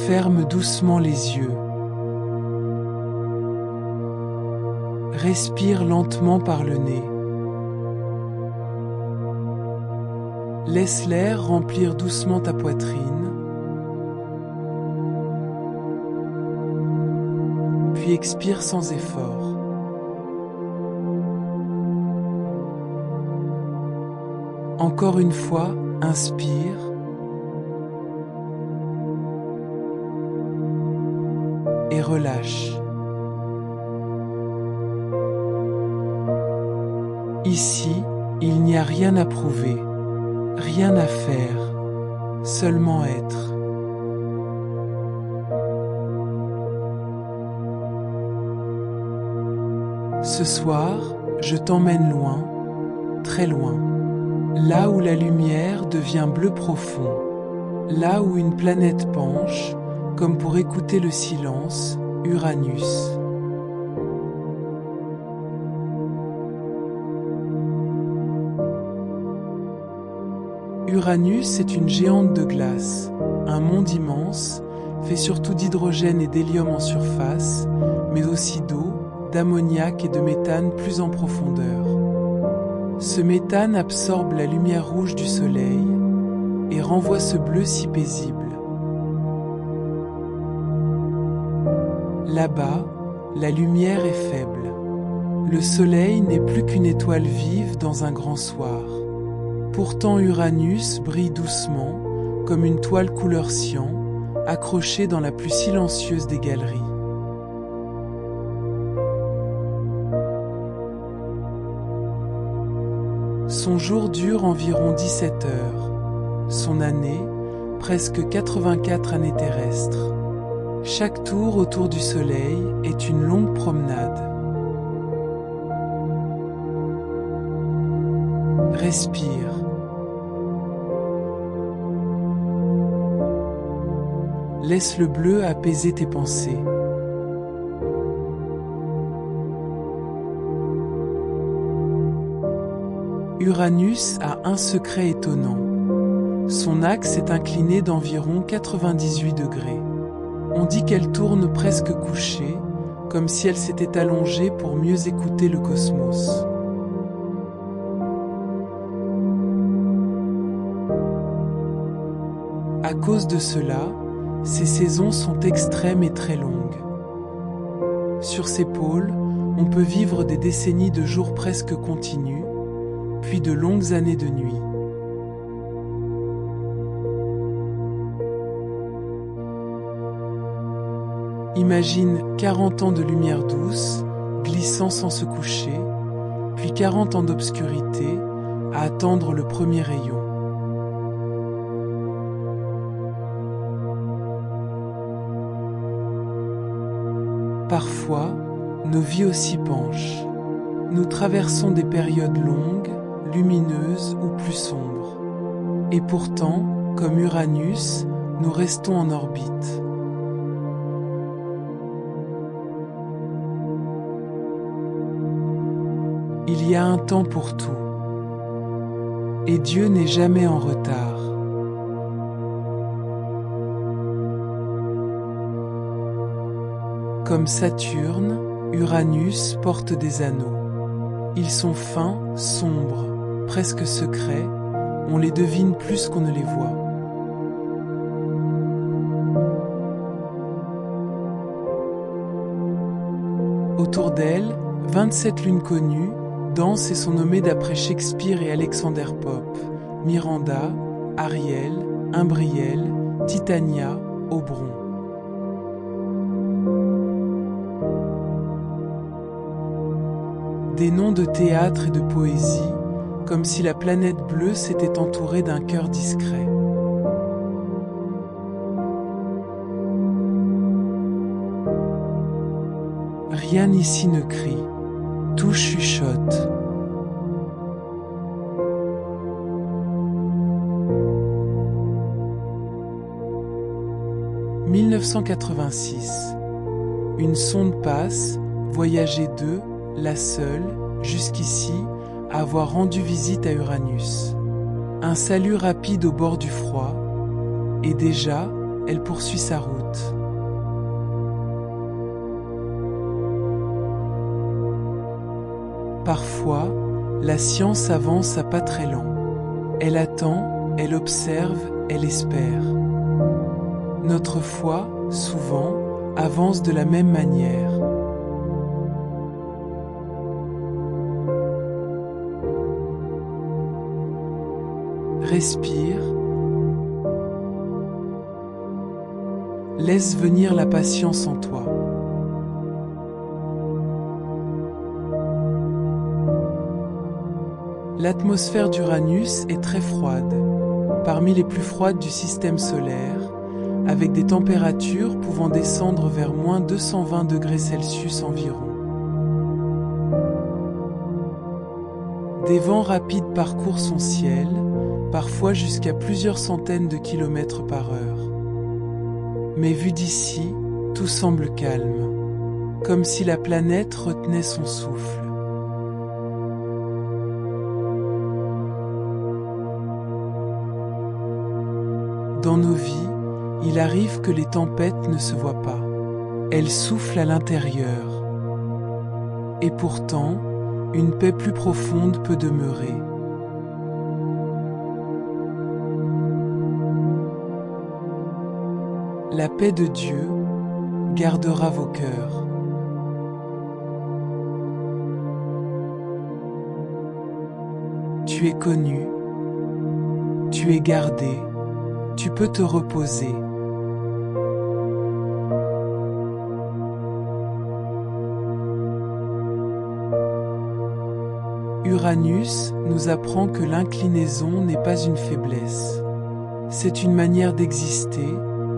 Ferme doucement les yeux. Respire lentement par le nez. Laisse l'air remplir doucement ta poitrine. Puis expire sans effort. Encore une fois, inspire. Et relâche. Ici, il n'y a rien à prouver, rien à faire, seulement être. Ce soir, je t'emmène loin, très loin, là où la lumière devient bleu profond, là où une planète penche, comme pour écouter le silence, Uranus. Uranus est une géante de glace, un monde immense, fait surtout d'hydrogène et d'hélium en surface, mais aussi d'eau, d'ammoniac et de méthane plus en profondeur. Ce méthane absorbe la lumière rouge du soleil et renvoie ce bleu si paisible. Là-bas, la lumière est faible. Le soleil n'est plus qu'une étoile vive dans un grand soir. Pourtant Uranus brille doucement, comme une toile couleur cyan, accrochée dans la plus silencieuse des galeries. Son jour dure environ 17 heures. Son année, presque 84 années terrestres. Chaque tour autour du Soleil est une longue promenade. Respire. Laisse le bleu apaiser tes pensées. Uranus a un secret étonnant. Son axe est incliné d'environ 98 degrés. On dit qu'elle tourne presque couchée, comme si elle s'était allongée pour mieux écouter le cosmos. À cause de cela, ses saisons sont extrêmes et très longues. Sur ses pôles, on peut vivre des décennies de jours presque continus, puis de longues années de nuit. Imagine 40 ans de lumière douce, glissant sans se coucher, puis 40 ans d'obscurité, à attendre le premier rayon. Parfois, nos vies aussi penchent. Nous traversons des périodes longues, lumineuses ou plus sombres. Et pourtant, comme Uranus, nous restons en orbite. Il y a un temps pour tout. Et Dieu n'est jamais en retard. Comme Saturne, Uranus porte des anneaux. Ils sont fins, sombres, presque secrets, on les devine plus qu'on ne les voit. Autour d'elle, 27 lunes connues dansent et sont nommées d'après Shakespeare et Alexander Pope, Miranda, Ariel, Imbriel, Titania, Oberon. Des noms de théâtre et de poésie, comme si la planète bleue s'était entourée d'un cœur discret. Rien ici ne crie, tout chuchote. « 1986. Une sonde passe, voyager d'eux, la seule, jusqu'ici, à avoir rendu visite à Uranus. Un salut rapide au bord du froid, et déjà, elle poursuit sa route. Parfois, la science avance à pas très lents. Elle attend, elle observe, elle espère. Notre foi, souvent, avance de la même manière. Respire. Laisse venir la patience en toi. L'atmosphère d'Uranus est très froide, parmi les plus froides du système solaire, avec des températures pouvant descendre vers moins 220 degrés Celsius environ. Des vents rapides parcourent son ciel, parfois jusqu'à plusieurs centaines de kilomètres par heure. Mais vu d'ici, tout semble calme, comme si la planète retenait son souffle. Dans nos vies, il arrive que les tempêtes ne se voient pas. Elles soufflent à l'intérieur. Et pourtant, une paix plus profonde peut demeurer. La paix de Dieu gardera vos cœurs. Tu es connu, tu es gardé, tu peux te reposer. Uranus nous apprend que l'inclinaison n'est pas une faiblesse. C'est une manière d'exister,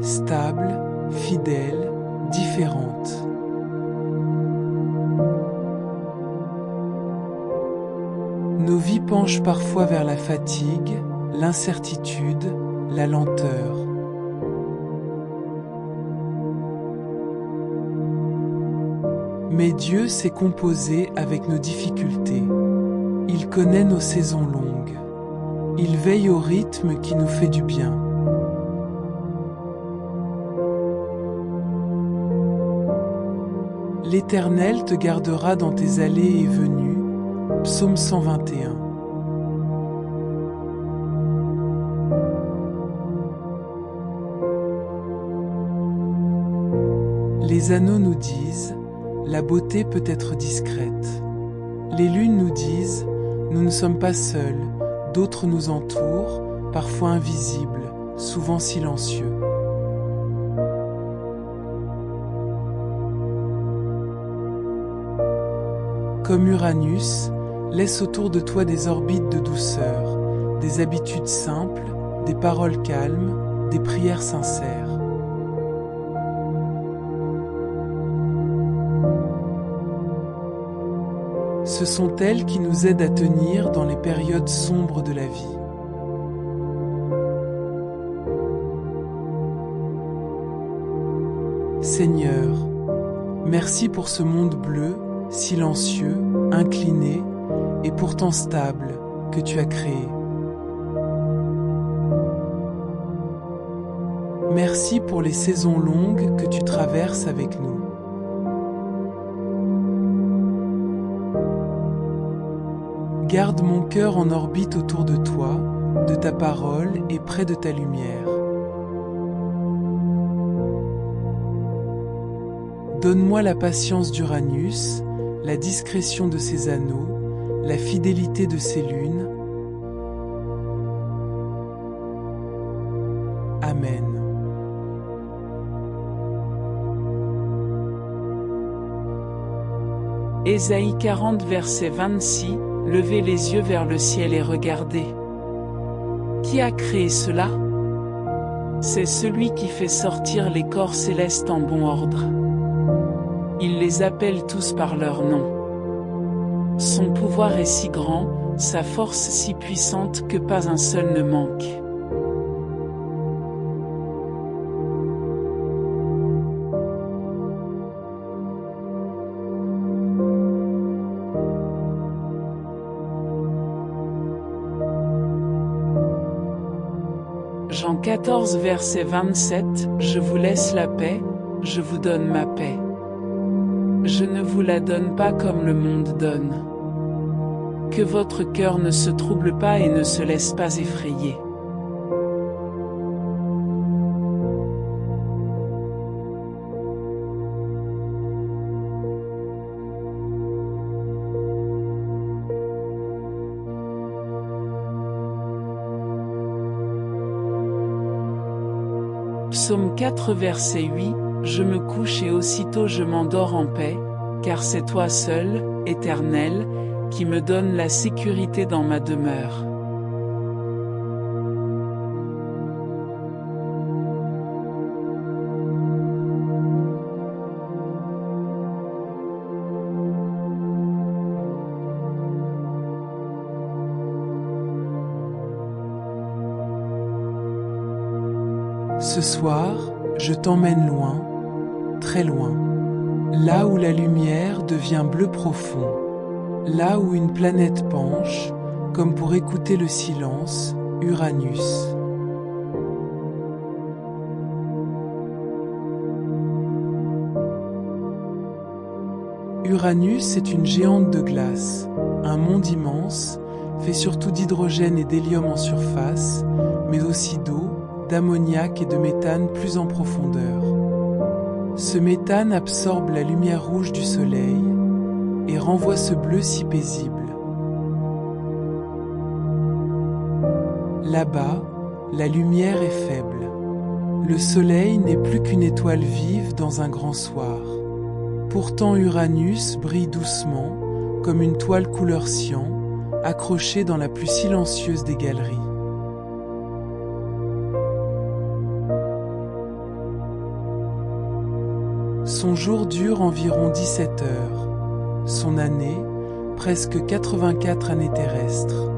stable, fidèle, différente. Nos vies penchent parfois vers la fatigue, l'incertitude, la lenteur. Mais Dieu s'est composé avec nos difficultés. Il connaît nos saisons longues. Il veille au rythme qui nous fait du bien. L'Éternel te gardera dans tes allées et venues. Psaume 121. Les anneaux nous disent, la beauté peut être discrète. Les lunes nous disent, nous ne sommes pas seuls, d'autres nous entourent, parfois invisibles, souvent silencieux. Comme Uranus, laisse autour de toi des orbites de douceur, des habitudes simples, des paroles calmes, des prières sincères. Ce sont elles qui nous aident à tenir dans les périodes sombres de la vie. Seigneur, merci pour ce monde bleu, silencieux, incliné et pourtant stable que tu as créé. Merci pour les saisons longues que tu traverses avec nous. Garde mon cœur en orbite autour de toi, de ta parole et près de ta lumière. Donne-moi la patience d'Uranus, la discrétion de ses anneaux, la fidélité de ses lunes. Amen. Ésaïe 40 verset 26, levez les yeux vers le ciel et regardez. Qui a créé cela? C'est celui qui fait sortir les corps célestes en bon ordre. Il les appelle tous par leur nom. Son pouvoir est si grand, sa force si puissante que pas un seul ne manque. Jean 14 verset 27, je vous laisse la paix, je vous donne ma paix. Je ne vous la donne pas comme le monde donne. Que votre cœur ne se trouble pas et ne se laisse pas effrayer. Psaume 4 verset 8, je me couche et aussitôt je m'endors en paix, car c'est toi seul, Éternel, qui me donne la sécurité dans ma demeure. Ce soir, je t'emmène loin, très loin, là où la lumière devient bleu profond, là où une planète penche, comme pour écouter le silence, Uranus. Uranus est une géante de glace, un monde immense, fait surtout d'hydrogène et d'hélium en surface, mais aussi d'eau, d'ammoniac et de méthane plus en profondeur. Ce méthane absorbe la lumière rouge du soleil et renvoie ce bleu si paisible. Là-bas, la lumière est faible. Le soleil n'est plus qu'une étoile vive dans un grand soir. Pourtant Uranus brille doucement, comme une toile couleur cyan, accrochée dans la plus silencieuse des galeries. Son jour dure environ 17 heures, son année, presque 84 années terrestres.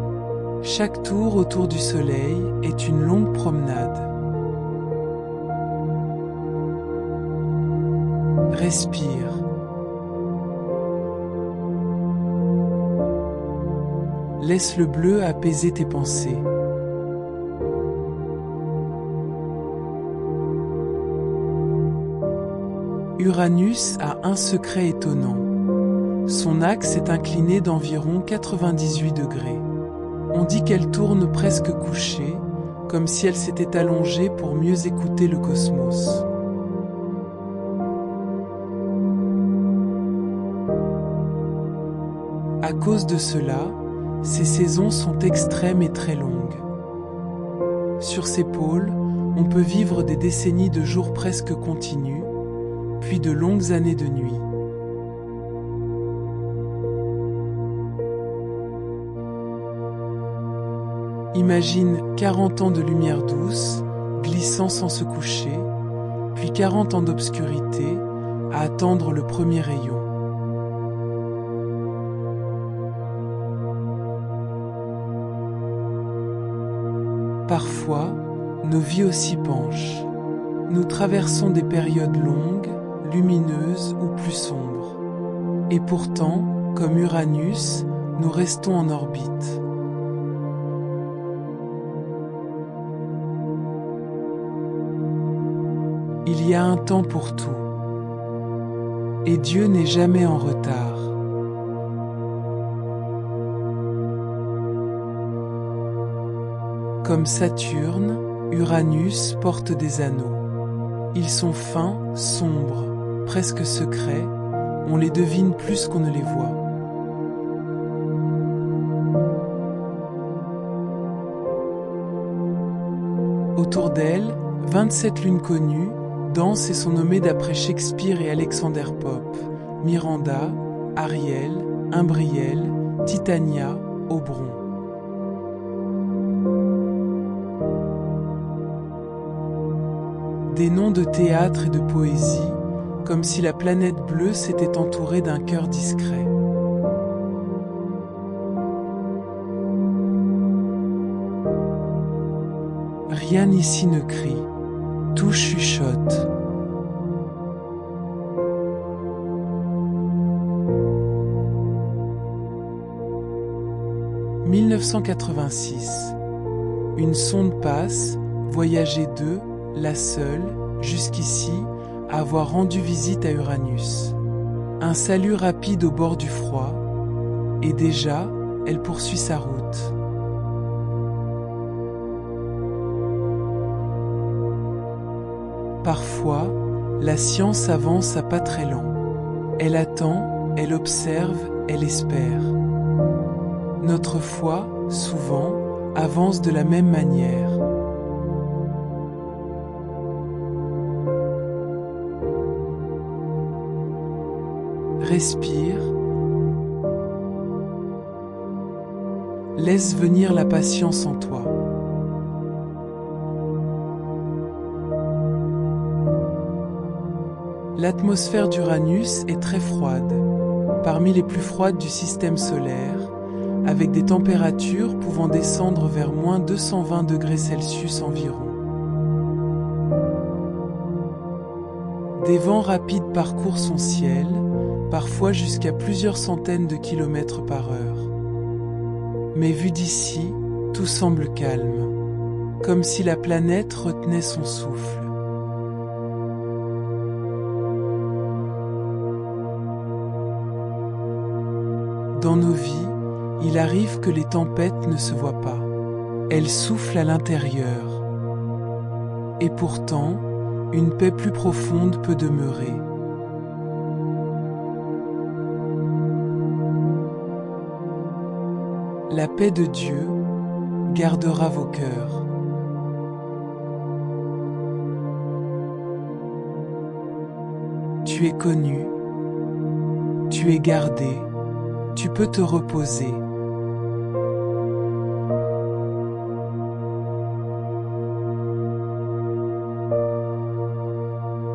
Chaque tour autour du Soleil est une longue promenade. Respire. Laisse le bleu apaiser tes pensées. Uranus a un secret étonnant. Son axe est incliné d'environ 98 degrés. On dit qu'elle tourne presque couchée, comme si elle s'était allongée pour mieux écouter le cosmos. À cause de cela, ses saisons sont extrêmes et très longues. Sur ses pôles, on peut vivre des décennies de jours presque continus, puis de longues années de nuit. Imagine 40 ans de lumière douce, glissant sans se coucher, puis 40 ans d'obscurité, à attendre le premier rayon. Parfois, nos vies aussi penchent. Nous traversons des périodes longues, lumineuses ou plus sombres. Et pourtant, comme Uranus, nous restons en orbite. Il y a un temps pour tout. Et Dieu n'est jamais en retard. Comme Saturne, Uranus porte des anneaux. Ils sont fins, sombres, presque secrets, on les devine plus qu'on ne les voit. Autour d'elle, 27 lunes connues dansent et sont nommées d'après Shakespeare et Alexander Pope, Miranda, Ariel, Imbriel, Titania, Oberon. Des noms de théâtre et de poésie, comme si la planète bleue s'était entourée d'un cœur discret. Rien ici ne crie, tout chuchote. « 1986. Une sonde passe, voyager d'eux, la seule, jusqu'ici, à avoir rendu visite à Uranus. Un salut rapide au bord du froid, et déjà, elle poursuit sa route. Parfois, la science avance à pas très lents. Elle attend, elle observe, elle espère. Notre foi, souvent, avance de la même manière. Respire. Laisse venir la patience en toi. L'atmosphère d'Uranus est très froide, parmi les plus froides du système solaire, avec des températures pouvant descendre vers moins 220 degrés Celsius environ. Des vents rapides parcourent son ciel, parfois jusqu'à plusieurs centaines de kilomètres par heure. Mais vu d'ici, tout semble calme, comme si la planète retenait son souffle. Dans nos vies, il arrive que les tempêtes ne se voient pas. Elles soufflent à l'intérieur. Et pourtant, une paix plus profonde peut demeurer. La paix de Dieu gardera vos cœurs. Tu es connu, tu es gardé, tu peux te reposer.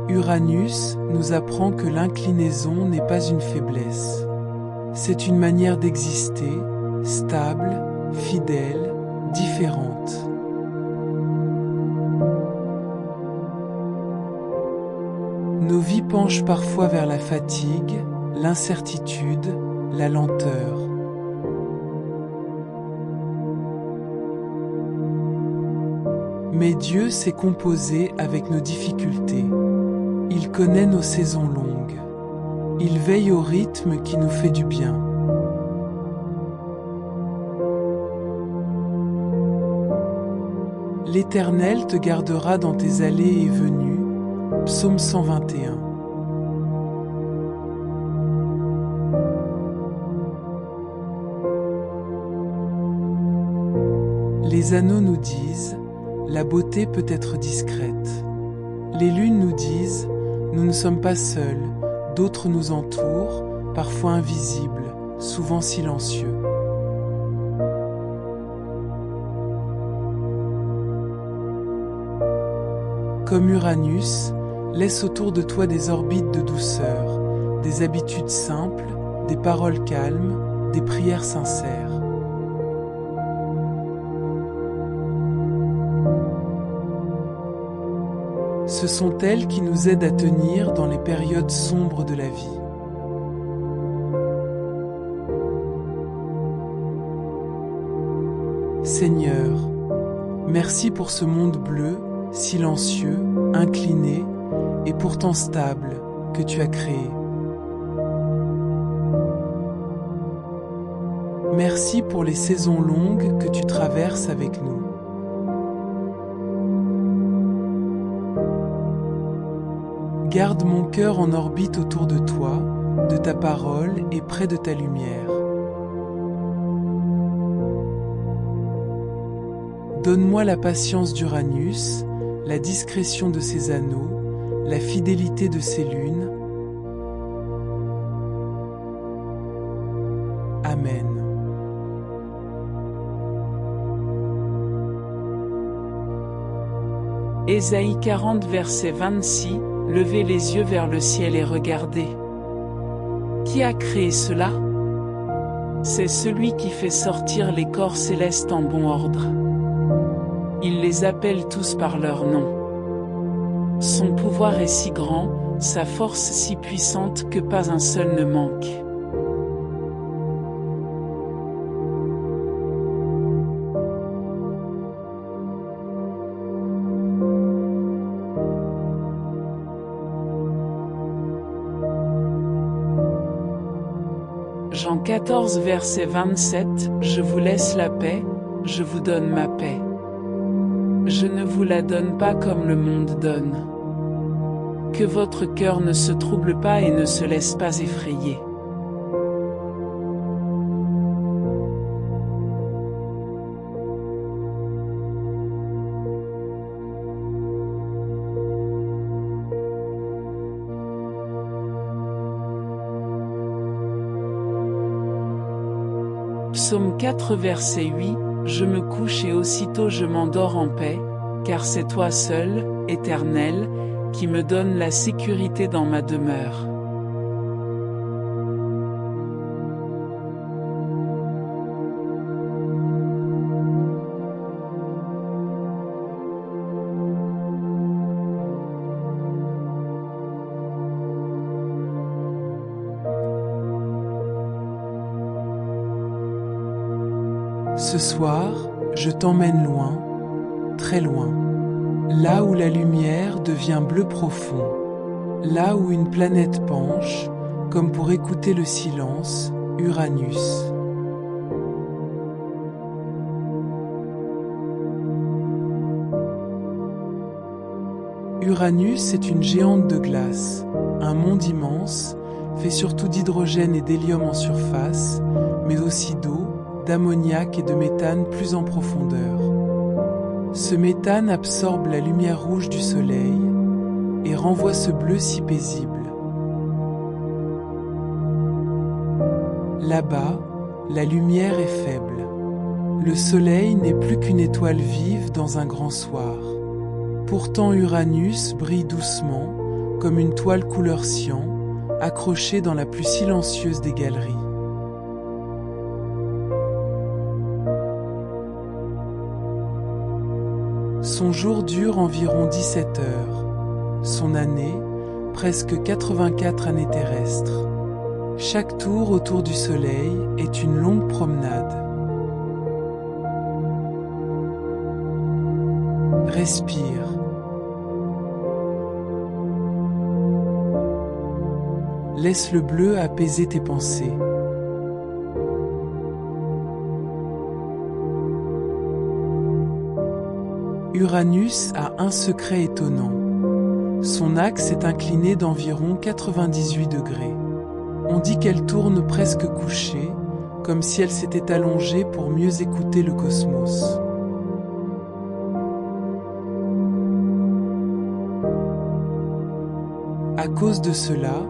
Uranus nous apprend que l'inclinaison n'est pas une faiblesse. C'est une manière d'exister, stable, fidèle, différente. Nos vies penchent parfois vers la fatigue, l'incertitude, la lenteur. Mais Dieu s'est composé avec nos difficultés. Il connaît nos saisons longues. Il veille au rythme qui nous fait du bien. L'Éternel te gardera dans tes allées et venues. Psaume 121. Les anneaux nous disent, la beauté peut être discrète. Les lunes nous disent, nous ne sommes pas seuls, d'autres nous entourent, parfois invisibles, souvent silencieux. Comme Uranus, laisse autour de toi des orbites de douceur, des habitudes simples, des paroles calmes, des prières sincères. Ce sont elles qui nous aident à tenir dans les périodes sombres de la vie. Seigneur, merci pour ce monde bleu, silencieux, incliné et pourtant stable que tu as créé. Merci pour les saisons longues que tu traverses avec nous. Garde mon cœur en orbite autour de toi, de ta parole et près de ta lumière. Donne-moi la patience d'Uranus, la discrétion de ses anneaux, la fidélité de ses lunes. Amen. Ésaïe 40 verset 26, levez les yeux vers le ciel et regardez. Qui a créé cela? C'est celui qui fait sortir les corps célestes en bon ordre. Il les appelle tous par leur nom. Son pouvoir est si grand, sa force si puissante que pas un seul ne manque. Jean 14 verset 27, je vous laisse la paix, je vous donne ma paix. Je ne vous la donne pas comme le monde donne. Que votre cœur ne se trouble pas et ne se laisse pas effrayer. Psaume 4 verset 8, je me couche et aussitôt je m'endors en paix, car c'est toi seul, Éternel, qui me donne la sécurité dans ma demeure. Ce soir, je t'emmène loin, très loin, là où la lumière devient bleu profond, là où une planète penche, comme pour écouter le silence, Uranus. Uranus est une géante de glace, un monde immense, fait surtout d'hydrogène et d'hélium en surface, mais aussi d'eau, d'ammoniac et de méthane plus en profondeur. Ce méthane absorbe la lumière rouge du soleil et renvoie ce bleu si paisible. Là-bas, la lumière est faible. Le soleil n'est plus qu'une étoile vive dans un grand soir. Pourtant Uranus brille doucement, comme une toile couleur cyan, accrochée dans la plus silencieuse des galeries. Son jour dure environ 17 heures, son année, presque 84 années terrestres. Chaque tour autour du Soleil est une longue promenade. Respire. Laisse le bleu apaiser tes pensées. Uranus a un secret étonnant. Son axe est incliné d'environ 98 degrés. On dit qu'elle tourne presque couchée, comme si elle s'était allongée pour mieux écouter le cosmos. À cause de cela,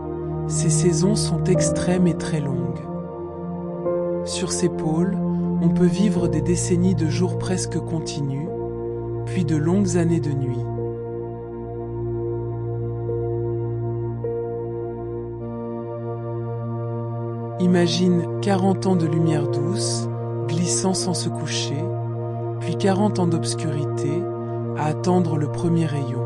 ses saisons sont extrêmes et très longues. Sur ses pôles, on peut vivre des décennies de jours presque continus, puis de longues années de nuit. Imagine 40 ans de lumière douce, glissant sans se coucher, puis 40 ans d'obscurité, à attendre le premier rayon.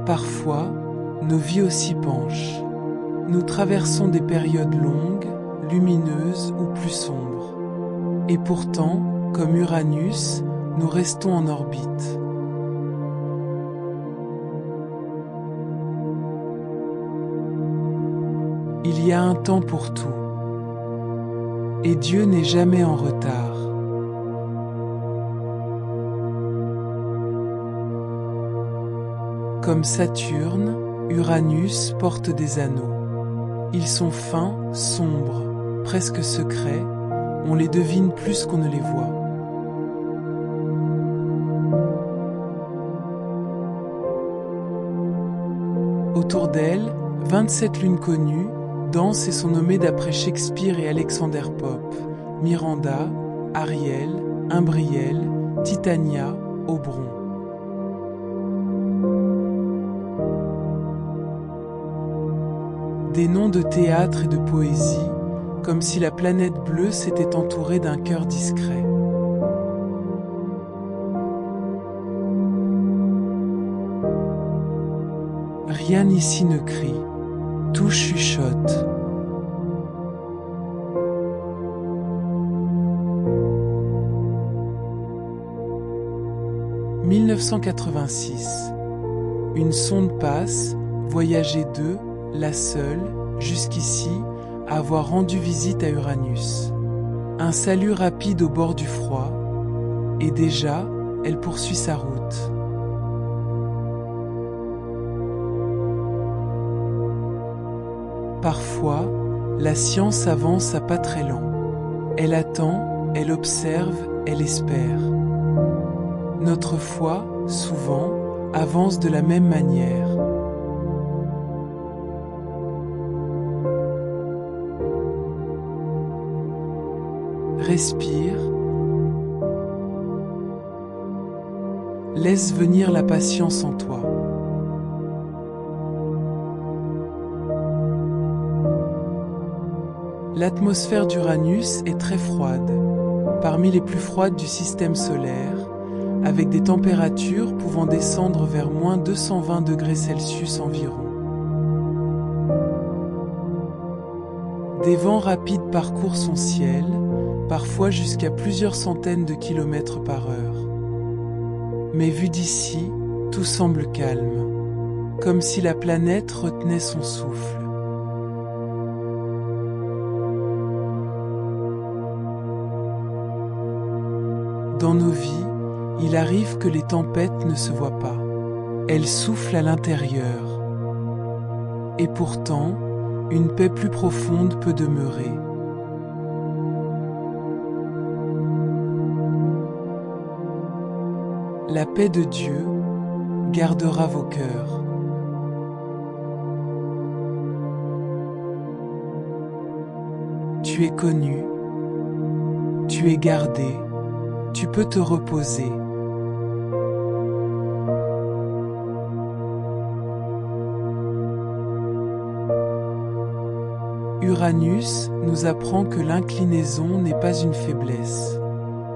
Parfois, nos vies aussi penchent. Nous traversons des périodes longues, lumineuses ou plus sombres. Et pourtant, comme Uranus, nous restons en orbite. Il y a un temps pour tout. Et Dieu n'est jamais en retard. Comme Saturne, Uranus porte des anneaux. Ils sont fins, sombres, presque secrets, on les devine plus qu'on ne les voit. Autour d'elle, 27 lunes connues dansent et sont nommées d'après Shakespeare et Alexander Pope, Miranda, Ariel, Imbriel, Titania, Oberon. Des noms de théâtre et de poésie, comme si la planète bleue s'était entourée d'un cœur discret. Rien ici ne crie, tout chuchote. « 1986. Une sonde passe, voyager d'eux, la seule, jusqu'ici, à avoir rendu visite à Uranus. Un salut rapide au bord du froid, et déjà, elle poursuit sa route. Parfois, la science avance à pas très lents. Elle attend, elle observe, elle espère. Notre foi, souvent, avance de la même manière. Respire. Laisse venir la patience en toi. L'atmosphère d'Uranus est très froide, parmi les plus froides du système solaire, avec des températures pouvant descendre vers moins 220 degrés Celsius environ. Des vents rapides parcourent son ciel, parfois jusqu'à plusieurs centaines de kilomètres par heure. Mais vu d'ici, tout semble calme, comme si la planète retenait son souffle. Dans nos vies, il arrive que les tempêtes ne se voient pas. Elles soufflent à l'intérieur. Et pourtant, une paix plus profonde peut demeurer. La paix de Dieu gardera vos cœurs. Tu es connu, tu es gardé, tu peux te reposer. Uranus nous apprend que l'inclinaison n'est pas une faiblesse.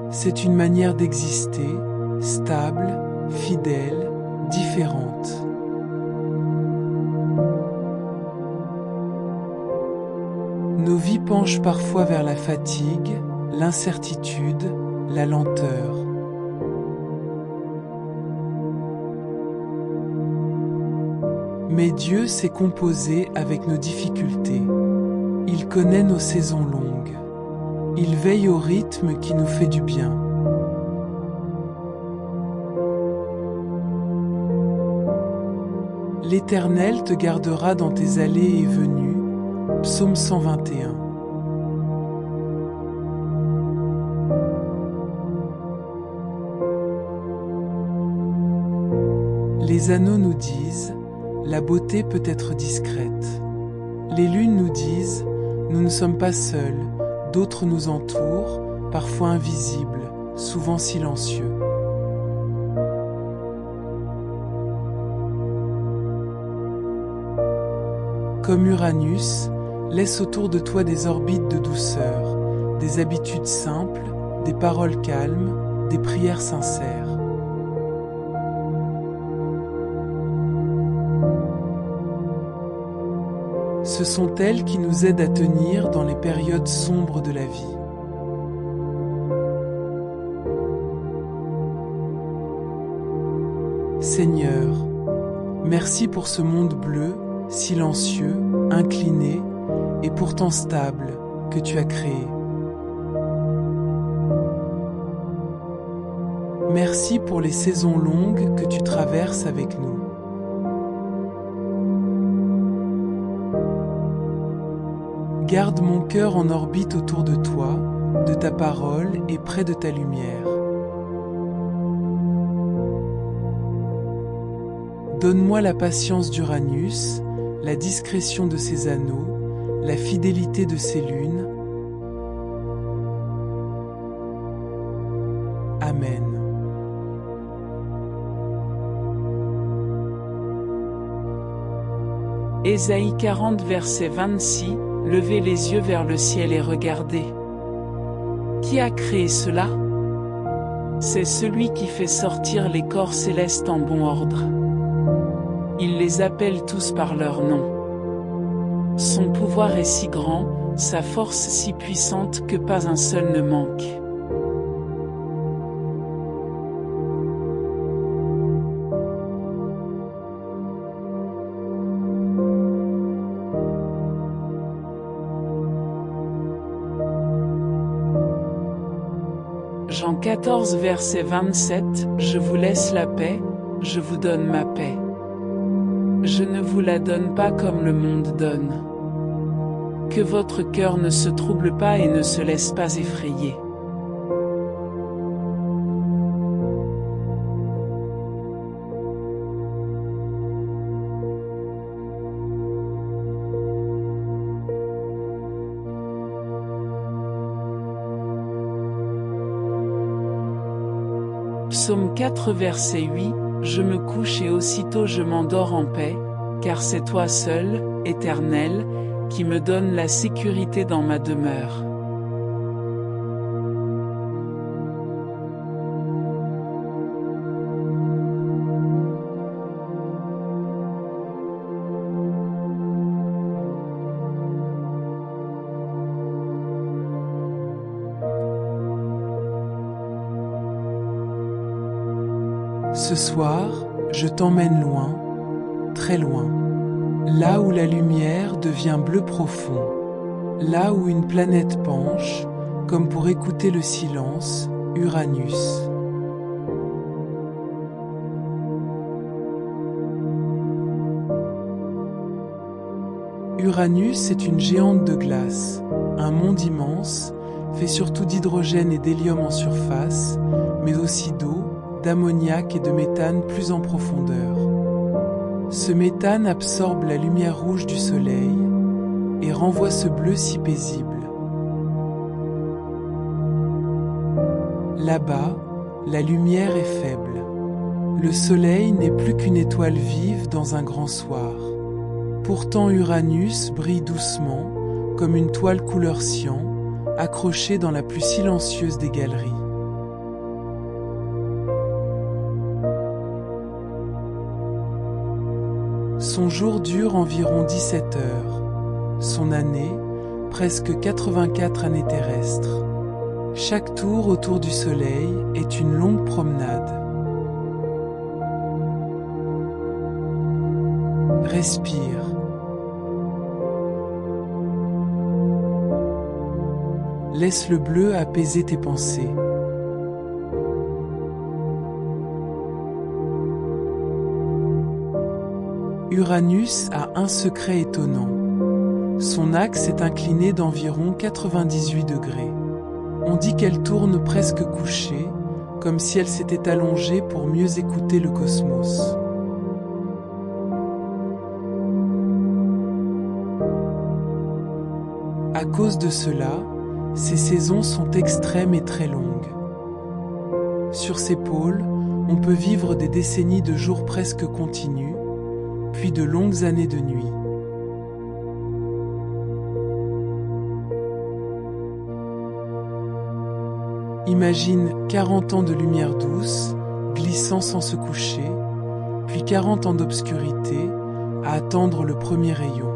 C'est une manière d'exister, stable, fidèle, différente. Nos vies penchent parfois vers la fatigue, l'incertitude, la lenteur. Mais Dieu s'est composé avec nos difficultés. Il connaît nos saisons longues. Il veille au rythme qui nous fait du bien. L'Éternel te gardera dans tes allées et venues. Psaume 121. Les anneaux nous disent, la beauté peut être discrète. Les lunes nous disent, nous ne sommes pas seuls, d'autres nous entourent, parfois invisibles, souvent silencieux. Comme Uranus, laisse autour de toi des orbites de douceur, des habitudes simples, des paroles calmes, des prières sincères. Ce sont elles qui nous aident à tenir dans les périodes sombres de la vie. Seigneur, merci pour ce monde bleu, silencieux, incliné et pourtant stable que tu as créé. Merci pour les saisons longues que tu traverses avec nous. Garde mon cœur en orbite autour de toi, de ta parole et près de ta lumière. Donne-moi la patience d'Uranus, la discrétion de ses anneaux, la fidélité de ses lunes. Amen. Ésaïe 40 verset 26, levez les yeux vers le ciel et regardez. Qui a créé cela? C'est celui qui fait sortir les corps célestes en bon ordre. Il les appelle tous par leur nom. Son pouvoir est si grand, sa force si puissante que pas un seul ne manque. Jean 14 verset 27, je vous laisse la paix, je vous donne ma paix. Je ne vous la donne pas comme le monde donne. Que votre cœur ne se trouble pas et ne se laisse pas effrayer. Psaume 4 verset 8, je me couche et aussitôt je m'endors en paix, car c'est toi seul, Éternel, qui me donne la sécurité dans ma demeure. Ce soir, je t'emmène loin, très loin, là où la lumière devient bleu profond, là où une planète penche, comme pour écouter le silence, Uranus. Uranus est une géante de glace, un monde immense, fait surtout d'hydrogène et d'hélium en surface, mais aussi d'eau, d'ammoniac et de méthane plus en profondeur. Ce méthane absorbe la lumière rouge du soleil et renvoie ce bleu si paisible. Là-bas, la lumière est faible. Le soleil n'est plus qu'une étoile vive dans un grand soir. Pourtant Uranus brille doucement, comme une toile couleur cyan, accrochée dans la plus silencieuse des galeries. Son jour dure environ 17 heures, son année, presque 84 années terrestres. Chaque tour autour du Soleil est une longue promenade. Respire. Laisse le bleu apaiser tes pensées. Uranus a un secret étonnant. Son axe est incliné d'environ 98 degrés. On dit qu'elle tourne presque couchée, comme si elle s'était allongée pour mieux écouter le cosmos. À cause de cela, ses saisons sont extrêmes et très longues. Sur ses pôles, on peut vivre des décennies de jours presque continus, puis de longues années de nuit. Imagine 40 ans de lumière douce, glissant sans se coucher, puis 40 ans d'obscurité, à attendre le premier rayon.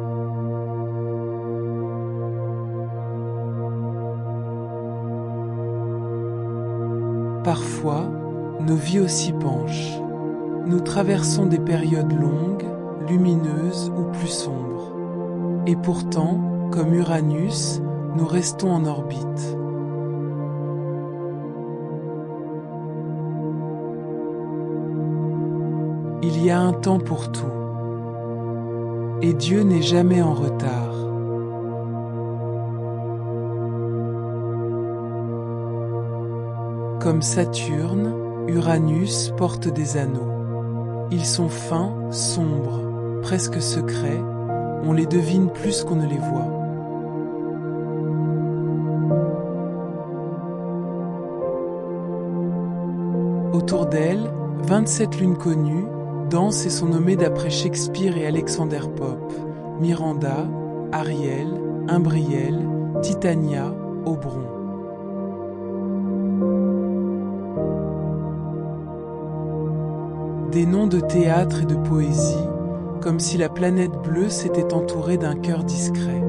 Parfois, nos vies aussi penchent. Nous traversons des périodes longues, lumineuses ou plus sombres. Et pourtant, comme Uranus, nous restons en orbite. Il y a un temps pour tout. Et Dieu n'est jamais en retard. Comme Saturne, Uranus porte des anneaux. Ils sont fins, sombres, presque secrets, on les devine plus qu'on ne les voit. Autour d'elle, 27 lunes connues, dansent et sont nommées d'après Shakespeare et Alexander Pope, Miranda, Ariel, Imbriel, Titania, Oberon. Des noms de théâtre et de poésie, comme si la planète bleue s'était entourée d'un cœur discret.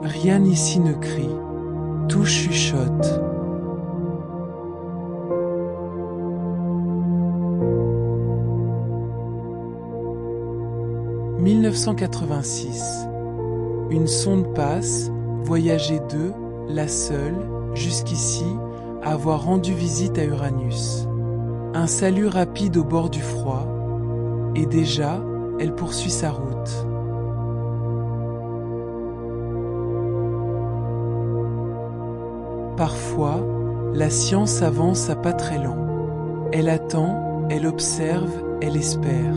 Rien ici ne crie, tout chuchote. « 1986. Une sonde passe, voyager d'eux, la seule, jusqu'ici, à avoir rendu visite à Uranus. Un salut rapide au bord du froid, et déjà, elle poursuit sa route. Parfois, la science avance à pas très lents. Elle attend, elle observe, elle espère.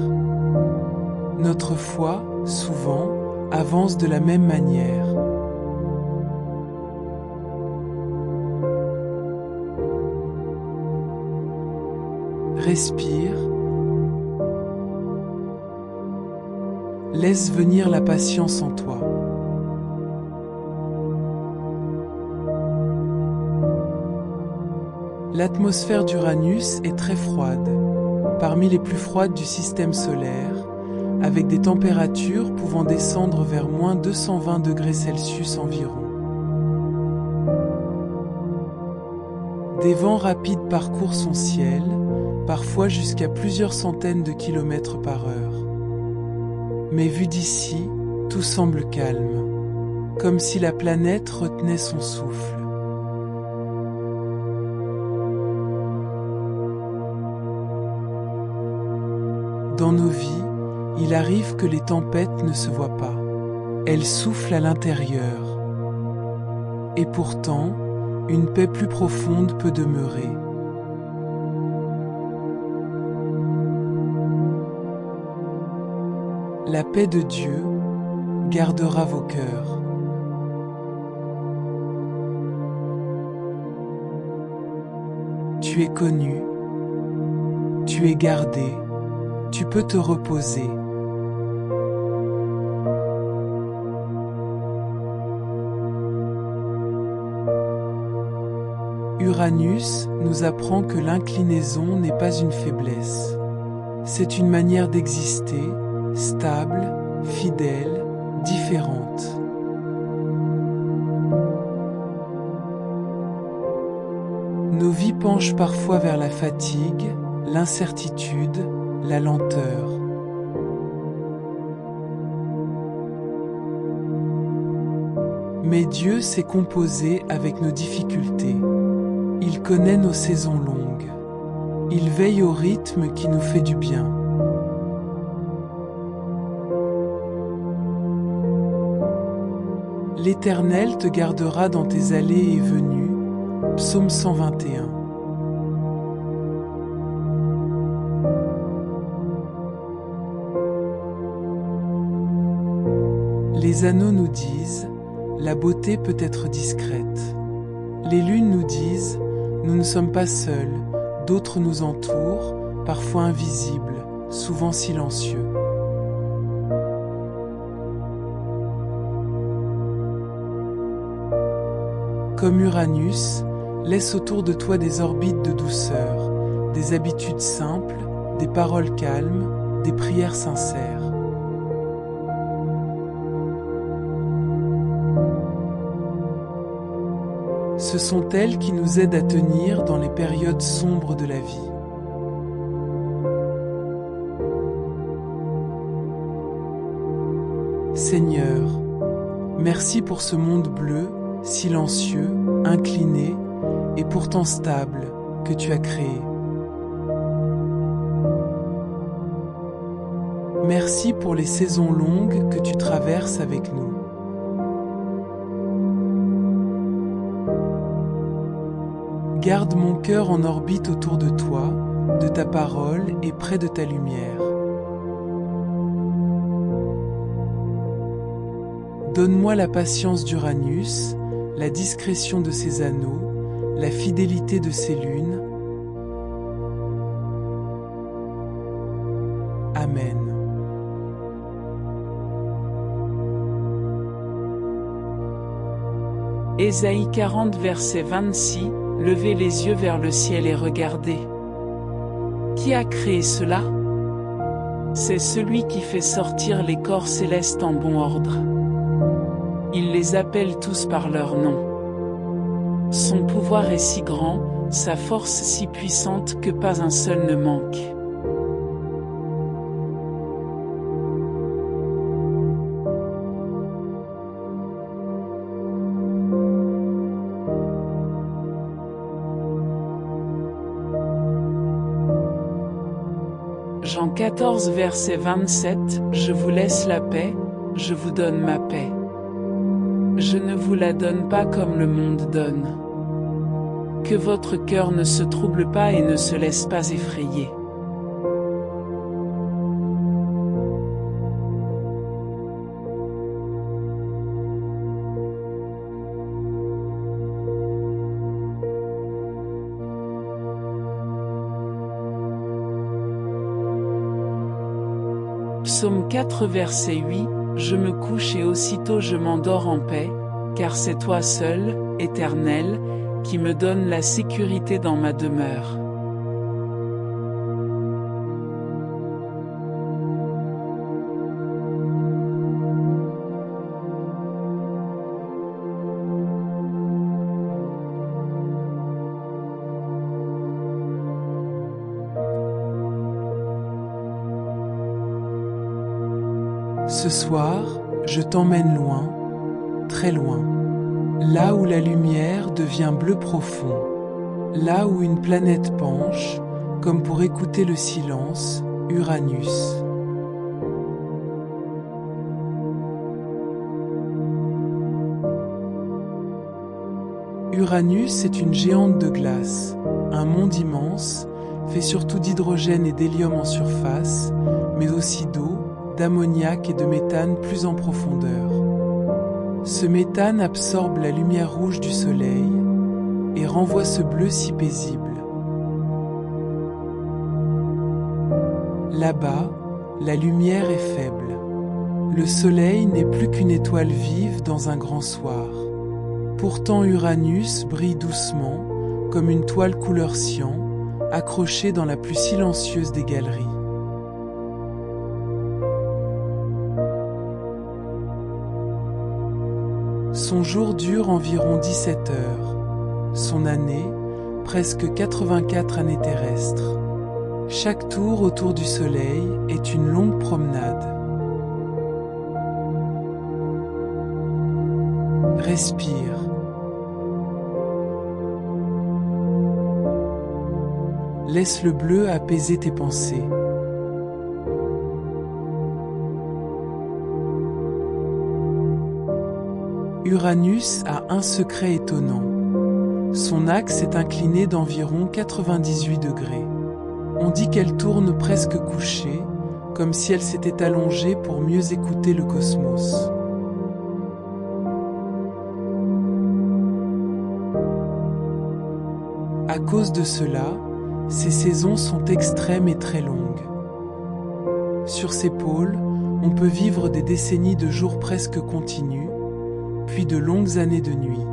Notre foi, souvent, avance de la même manière. Respire. Laisse venir la patience en toi. L'atmosphère d'Uranus est très froide, parmi les plus froides du système solaire, avec des températures pouvant descendre vers moins 220 degrés Celsius environ. Des vents rapides parcourent son ciel, parfois jusqu'à plusieurs centaines de kilomètres par heure. Mais vu d'ici, tout semble calme, comme si la planète retenait son souffle. Dans nos vies, il arrive que les tempêtes ne se voient pas. Elles soufflent à l'intérieur. Et pourtant, une paix plus profonde peut demeurer. La paix de Dieu gardera vos cœurs. Tu es connu, tu es gardé, tu peux te reposer. Uranus nous apprend que l'inclinaison n'est pas une faiblesse. C'est une manière d'exister, stable, fidèle, différente. Nos vies penchent parfois vers la fatigue, l'incertitude, la lenteur. Mais Dieu s'est composé avec nos difficultés. Il connaît nos saisons longues. Il veille au rythme qui nous fait du bien. L'Éternel te gardera dans tes allées et venues. Psaume 121. Les anneaux nous disent, la beauté peut être discrète. Les lunes nous disent, nous ne sommes pas seuls, d'autres nous entourent, parfois invisibles, souvent silencieux. Comme Uranus, laisse autour de toi des orbites de douceur, des habitudes simples, des paroles calmes, des prières sincères. Ce sont elles qui nous aident à tenir dans les périodes sombres de la vie. Seigneur, merci pour ce monde bleu, silencieux, incliné et pourtant stable que tu as créé. Merci pour les saisons longues que tu traverses avec nous. Garde mon cœur en orbite autour de toi, de ta parole et près de ta lumière. Donne-moi la patience d'Uranus, la discrétion de ses anneaux, la fidélité de ses lunes. Amen. Ésaïe 40 verset 26, levez les yeux vers le ciel et regardez. Qui a créé cela? C'est celui qui fait sortir les corps célestes en bon ordre. Il les appelle tous par leur nom. Son pouvoir est si grand, sa force si puissante que pas un seul ne manque. Jean 14 verset 27, je vous laisse la paix, je vous donne ma paix. Je ne vous la donne pas comme le monde donne. Que votre cœur ne se trouble pas et ne se laisse pas effrayer. Psaume 4 verset 8, je me couche et aussitôt je m'endors en paix, car c'est toi seul, Éternel, qui me donne la sécurité dans ma demeure. Ce soir, je t'emmène loin, très loin, là où la lumière devient bleu profond, là où une planète penche, comme pour écouter le silence, Uranus. Uranus est une géante de glace, un monde immense, fait surtout d'hydrogène et d'hélium en surface, mais aussi d'eau, d'ammoniac et de méthane plus en profondeur. Ce méthane absorbe la lumière rouge du soleil et renvoie ce bleu si paisible. Là-bas, la lumière est faible. Le soleil n'est plus qu'une étoile vive dans un grand soir. Pourtant Uranus brille doucement, comme une toile couleur cyan, accrochée dans la plus silencieuse des galeries. Son jour dure environ 17 heures, son année, presque 84 années terrestres. Chaque tour autour du Soleil est une longue promenade. Respire. Laisse le bleu apaiser tes pensées. Uranus a un secret étonnant. Son axe est incliné d'environ 98 degrés. On dit qu'elle tourne presque couchée, comme si elle s'était allongée pour mieux écouter le cosmos. À cause de cela, ses saisons sont extrêmes et très longues. Sur ses pôles, on peut vivre des décennies de jours presque continus, puis de longues années de nuit.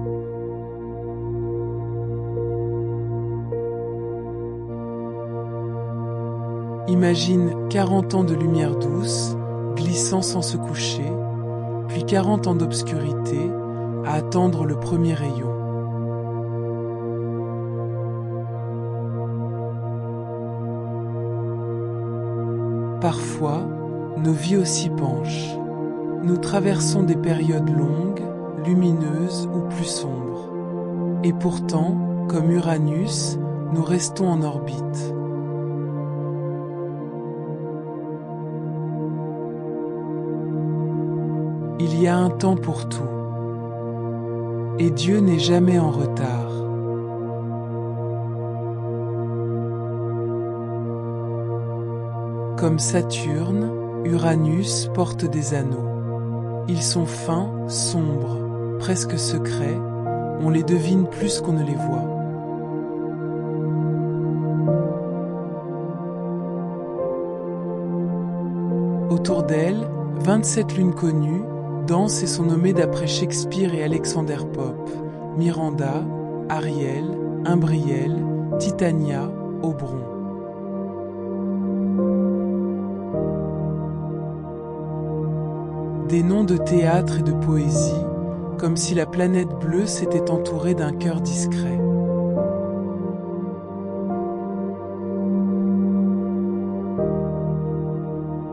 Imagine 40 ans de lumière douce, glissant sans se coucher, puis 40 ans d'obscurité, à attendre le premier rayon. Parfois, nos vies aussi penchent. Nous traversons des périodes longues, lumineuses ou plus sombres. Et pourtant, comme Uranus, nous restons en orbite. Il y a un temps pour tout. Et Dieu n'est jamais en retard. Comme Saturne, Uranus porte des anneaux. Ils sont fins, sombres, presque secrets, on les devine plus qu'on ne les voit. Autour d'elle, 27 lunes connues dansent et sont nommées d'après Shakespeare et Alexander Pope, Miranda, Ariel, Imbriel, Titania, Oberon. Des noms de théâtre et de poésie, comme si la planète bleue s'était entourée d'un cœur discret.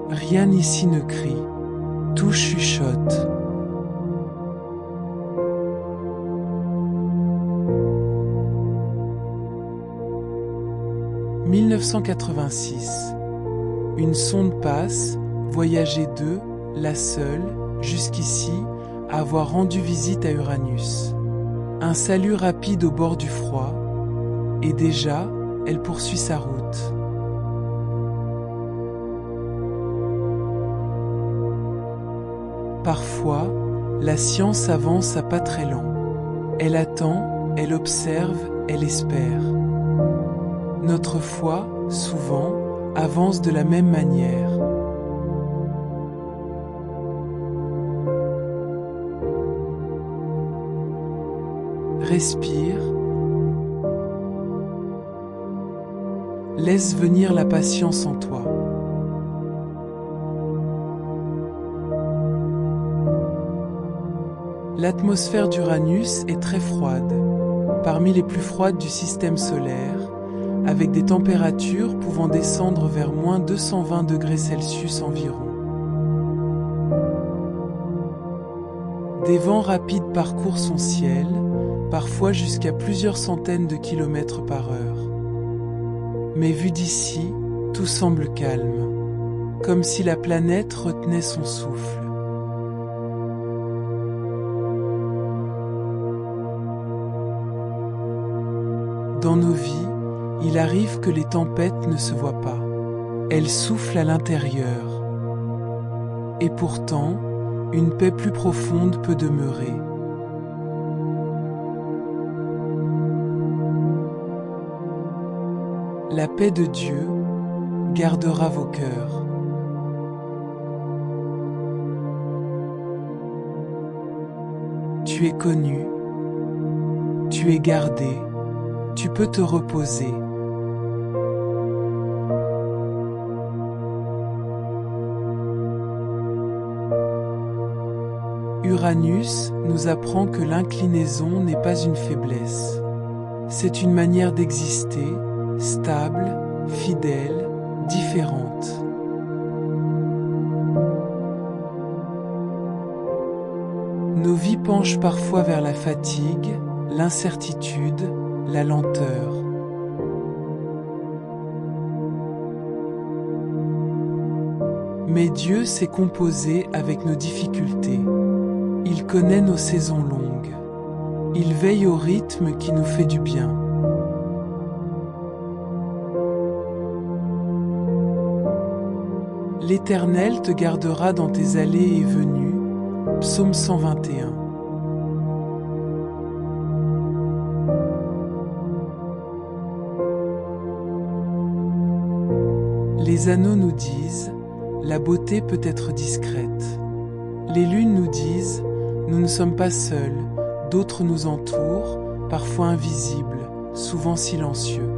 Rien ici ne crie, tout chuchote. « 1986. Une sonde passe, voyager d'eux, la seule, jusqu'ici, à avoir rendu visite à Uranus. Un salut rapide au bord du froid, et déjà, elle poursuit sa route. Parfois, la science avance à pas très lents. Elle attend, elle observe, elle espère. Notre foi, souvent, avance de la même manière. Respire. Laisse venir la patience en toi. L'atmosphère d'Uranus est très froide, parmi les plus froides du système solaire, avec des températures pouvant descendre vers moins 220 degrés Celsius environ. Des vents rapides parcourent son ciel, parfois jusqu'à plusieurs centaines de kilomètres par heure. Mais vu d'ici, tout semble calme, comme si la planète retenait son souffle. Dans nos vies, il arrive que les tempêtes ne se voient pas. Elles soufflent à l'intérieur. Et pourtant, une paix plus profonde peut demeurer. La paix de Dieu gardera vos cœurs. Tu es connu, tu es gardé, tu peux te reposer. Uranus nous apprend que l'inclinaison n'est pas une faiblesse. C'est une manière d'exister, stable, fidèle, différente. Nos vies penchent parfois vers la fatigue, l'incertitude, la lenteur. Mais Dieu s'est composé avec nos difficultés. Il connaît nos saisons longues. Il veille au rythme qui nous fait du bien. L'Éternel te gardera dans tes allées et venues. Psaume 121. Les anneaux nous disent, la beauté peut être discrète. Les lunes nous disent, nous ne sommes pas seuls, d'autres nous entourent, parfois invisibles, souvent silencieux.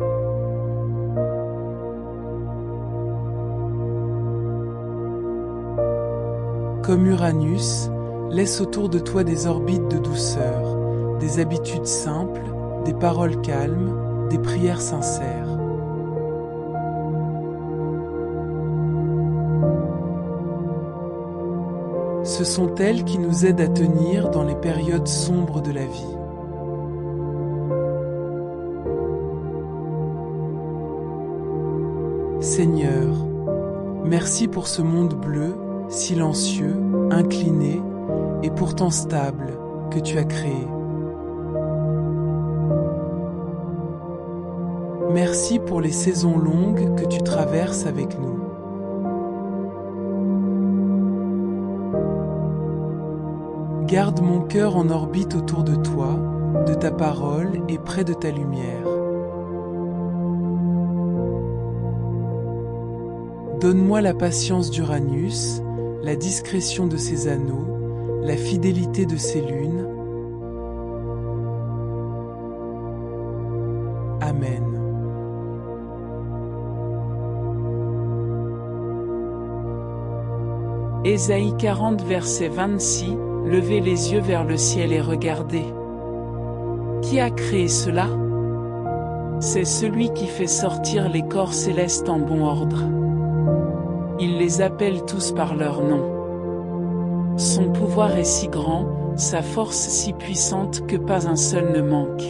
Comme Uranus, laisse autour de toi des orbites de douceur, des habitudes simples, des paroles calmes, des prières sincères. Ce sont elles qui nous aident à tenir dans les périodes sombres de la vie. Seigneur, merci pour ce monde bleu, silencieux, incliné et pourtant stable que tu as créé. Merci pour les saisons longues que tu traverses avec nous. Garde mon cœur en orbite autour de toi, de ta parole et près de ta lumière. Donne-moi la patience d'Uranus, la discrétion de ses anneaux, la fidélité de ses lunes. Amen. Ésaïe 40 verset 26, levez les yeux vers le ciel et regardez. Qui a créé cela? C'est celui qui fait sortir les corps célestes en bon ordre. Il les appelle tous par leur nom. Son pouvoir est si grand, sa force si puissante que pas un seul ne manque.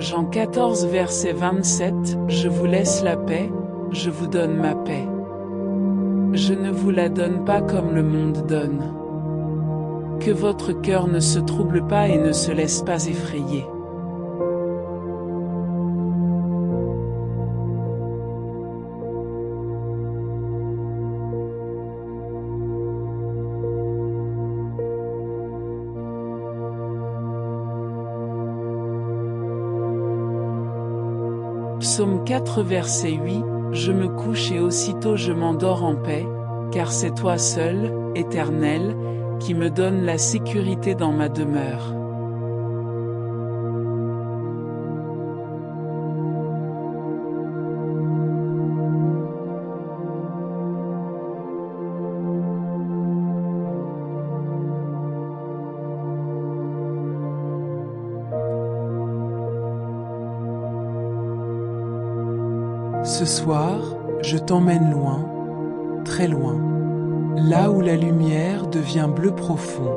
Jean 14 verset 27, je vous laisse la paix, je vous donne ma paix. Je ne vous la donne pas comme le monde donne. Que votre cœur ne se trouble pas et ne se laisse pas effrayer. Psaume 4 verset 8, je me couche et aussitôt je m'endors en paix, car c'est toi seul, Éternel, qui me donne la sécurité dans ma demeure. Ce soir, je t'emmène loin, très loin, là où la lumière devient bleu profond,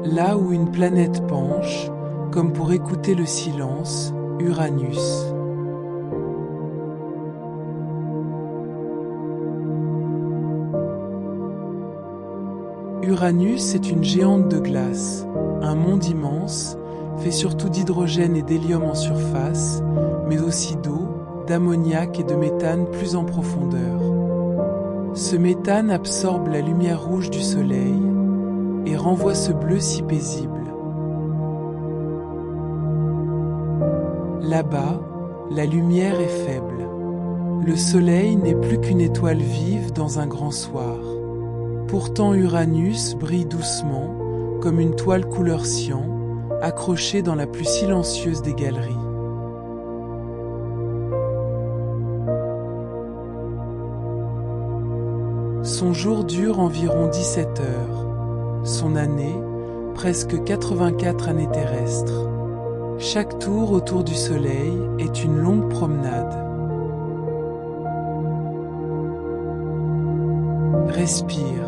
là où une planète penche, comme pour écouter le silence, Uranus. Uranus est une géante de glace, un monde immense, fait surtout d'hydrogène et d'hélium en surface, mais aussi d'eau, d'ammoniac et de méthane plus en profondeur. Ce méthane absorbe la lumière rouge du soleil et renvoie ce bleu si paisible. Là-bas, la lumière est faible. Le soleil n'est plus qu'une étoile vive dans un grand soir. Pourtant Uranus brille doucement, comme une toile couleur cyan, accrochée dans la plus silencieuse des galeries. Son jour dure environ 17 heures, son année, presque 84 années terrestres. Chaque tour autour du Soleil est une longue promenade. Respire.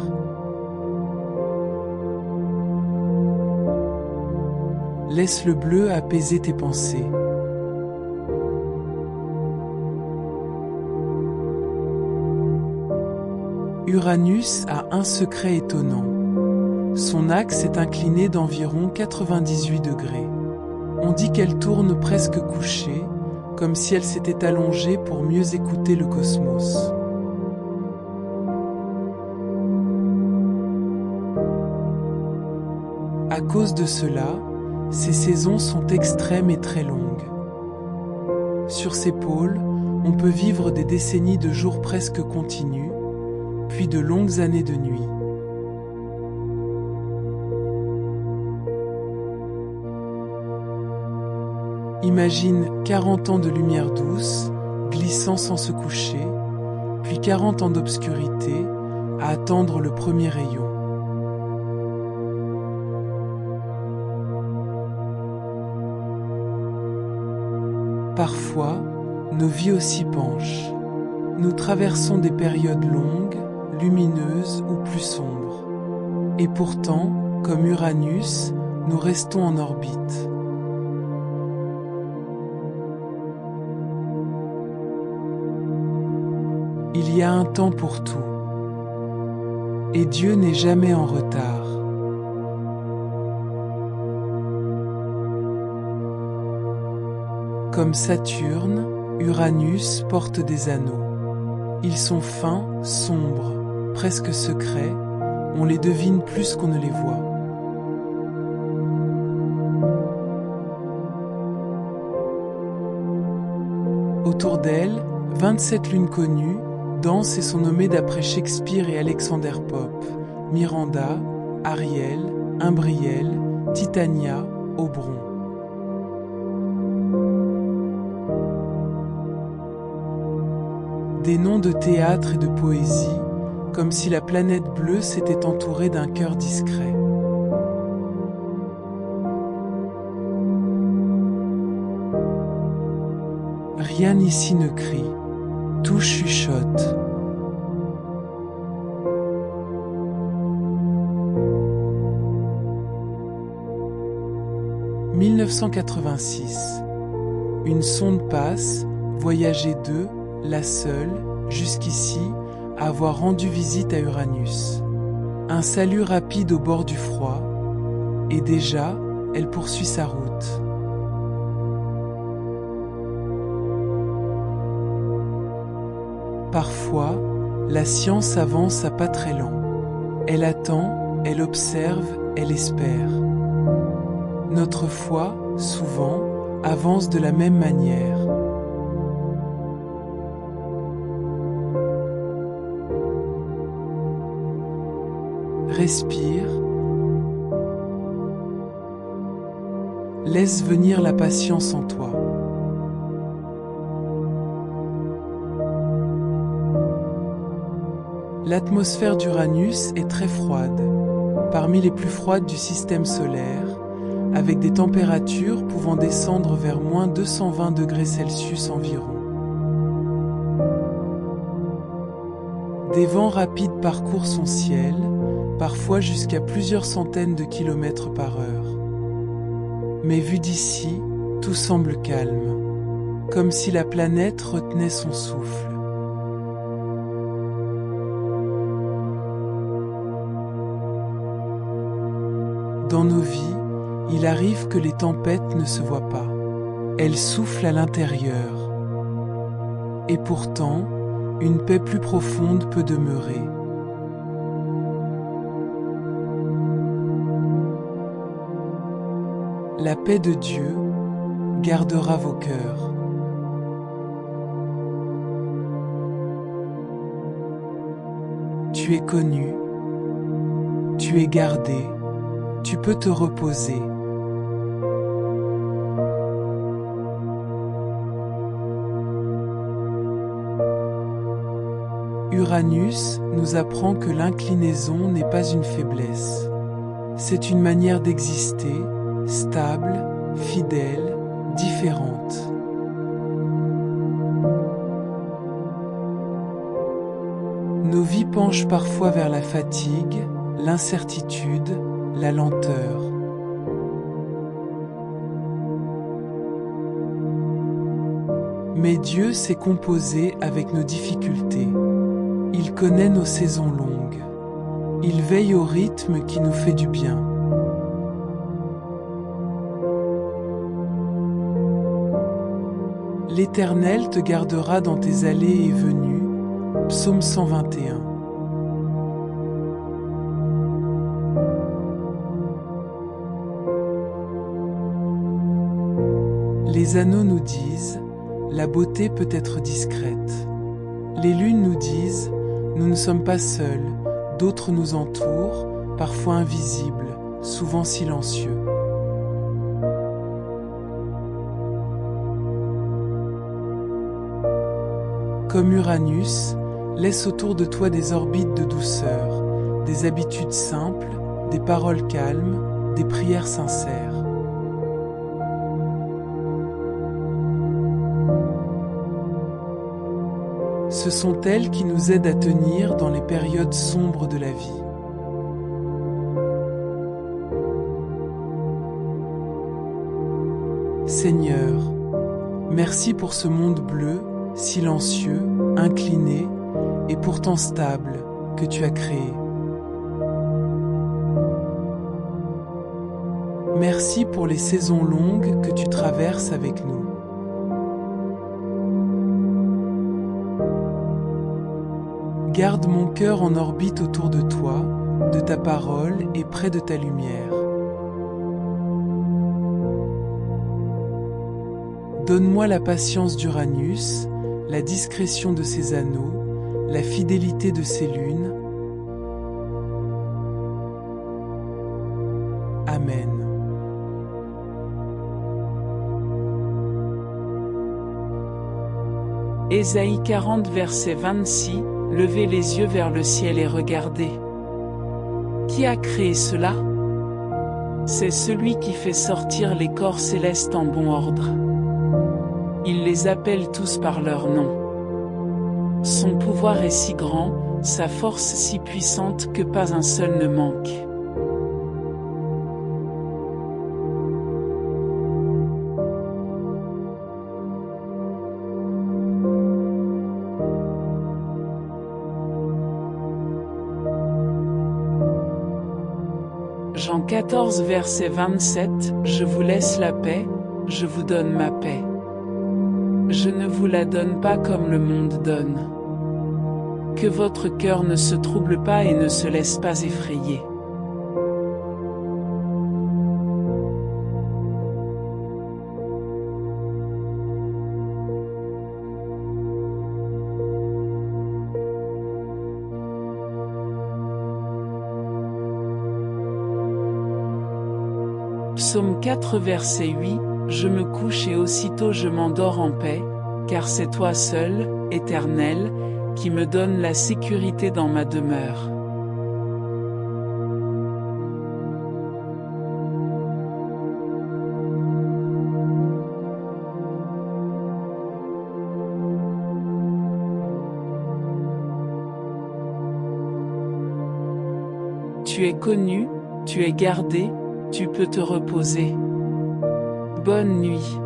Laisse le bleu apaiser tes pensées. Uranus a un secret étonnant. Son axe est incliné d'environ 98 degrés. On dit qu'elle tourne presque couchée, comme si elle s'était allongée pour mieux écouter le cosmos. À cause de cela, ses saisons sont extrêmes et très longues. Sur ses pôles, on peut vivre des décennies de jours presque continus, puis de longues années de nuit. Imagine 40 ans de lumière douce, glissant sans se coucher, puis 40 ans d'obscurité, à attendre le premier rayon. Parfois, nos vies aussi penchent. Nous traversons des périodes longues, lumineuses ou plus sombres. Et pourtant, comme Uranus, nous restons en orbite. Il y a un temps pour tout. Et Dieu n'est jamais en retard. Comme Saturne, Uranus porte des anneaux. Ils sont fins, sombres, presque secrets, on les devine plus qu'on ne les voit. Autour d'elle, 27 lunes connues dansent et sont nommées d'après Shakespeare et Alexander Pope, Miranda, Ariel, Imbriel, Titania, Oberon. Des noms de théâtre et de poésie, comme si la planète bleue s'était entourée d'un cœur discret. Rien ici ne crie, tout chuchote. « 1986. Une sonde passe, voyager d'eux, la seule, jusqu'ici, à avoir rendu visite à Uranus. Un salut rapide au bord du froid, et déjà, elle poursuit sa route. Parfois, la science avance à pas très lents. Elle attend, elle observe, elle espère. Notre foi, souvent, avance de la même manière. Respire. Laisse venir la patience en toi. L'atmosphère d'Uranus est très froide, parmi les plus froides du système solaire, avec des températures pouvant descendre vers moins 220 degrés Celsius environ. Des vents rapides parcourent son ciel, parfois jusqu'à plusieurs centaines de kilomètres par heure. Mais vu d'ici, tout semble calme, comme si la planète retenait son souffle. Dans nos vies, il arrive que les tempêtes ne se voient pas. Elles soufflent à l'intérieur. Et pourtant, une paix plus profonde peut demeurer. La paix de Dieu gardera vos cœurs. Tu es connu, tu es gardé, tu peux te reposer. Uranus nous apprend que l'inclinaison n'est pas une faiblesse. C'est une manière d'exister, stable, fidèle, différente. Nos vies penchent parfois vers la fatigue, l'incertitude, la lenteur. Mais Dieu s'est composé avec nos difficultés. Il connaît nos saisons longues. Il veille au rythme qui nous fait du bien. L'Éternel te gardera dans tes allées et venues. Psaume 121. Les anneaux nous disent, la beauté peut être discrète. Les lunes nous disent, nous ne sommes pas seuls, d'autres nous entourent, parfois invisibles, souvent silencieux. Comme Uranus, laisse autour de toi des orbites de douceur, des habitudes simples, des paroles calmes, des prières sincères. Ce sont elles qui nous aident à tenir dans les périodes sombres de la vie. Seigneur, merci pour ce monde bleu, silencieux, incliné et pourtant stable que tu as créé. Merci pour les saisons longues que tu traverses avec nous. Garde mon cœur en orbite autour de toi, de ta parole et près de ta lumière. Donne-moi la patience d'Uranus, la discrétion de ses anneaux, la fidélité de ses lunes. Amen. Ésaïe 40 verset 26, levez les yeux vers le ciel et regardez. Qui a créé cela? C'est celui qui fait sortir les corps célestes en bon ordre. Il les appelle tous par leur nom. Son pouvoir est si grand, sa force si puissante que pas un seul ne manque. Jean 14 verset 27, je vous laisse la paix, je vous donne ma paix. Je ne vous la donne pas comme le monde donne. Que votre cœur ne se trouble pas et ne se laisse pas effrayer. Psaume 4 verset 8, je me couche et aussitôt je m'endors en paix, car c'est toi seul, Éternel, qui me donne la sécurité dans ma demeure. Tu es connu, tu es gardé, tu peux te reposer. Bonne nuit.